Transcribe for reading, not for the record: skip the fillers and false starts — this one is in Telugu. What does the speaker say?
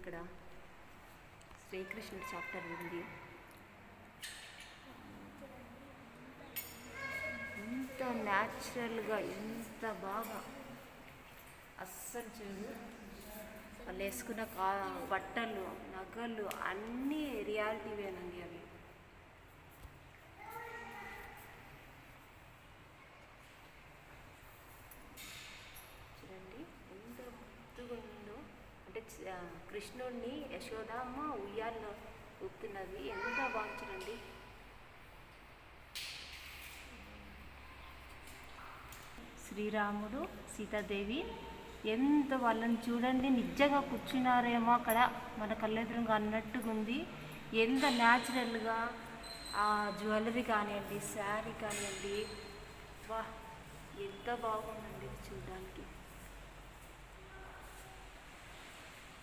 ఇక్కడ శ్రీకృష్ణుడి చాప్టర్ ఉంది. ఎంత న్యాచురల్గా, ఎంత బాగా అస్సలు చూడు. వాళ్ళు వేసుకున్న బట్టలు, నగలు అన్నీ రియాలిటీవేనండి అవి. చూడండి ఎంత ముద్దుగా ఉందో. అంటే కృష్ణుడిని యశోదమ్మ ఉయ్యాల్లో ఊపుతున్నది. ఎంత బాగా చూడండి. శ్రీరాముడు, సీతాదేవి ఎంత వాళ్ళని చూడండి, నిజంగా కూర్చున్నారేమో అక్కడ మన కళ్ళెదురుగా అన్నట్టుగా ఉంది. ఎంత న్యాచురల్గా ఆ జ్యువెలరీ కానివ్వండి, శారీ కానివ్వండి, వా ఎంత బాగుందండి చూడడానికి.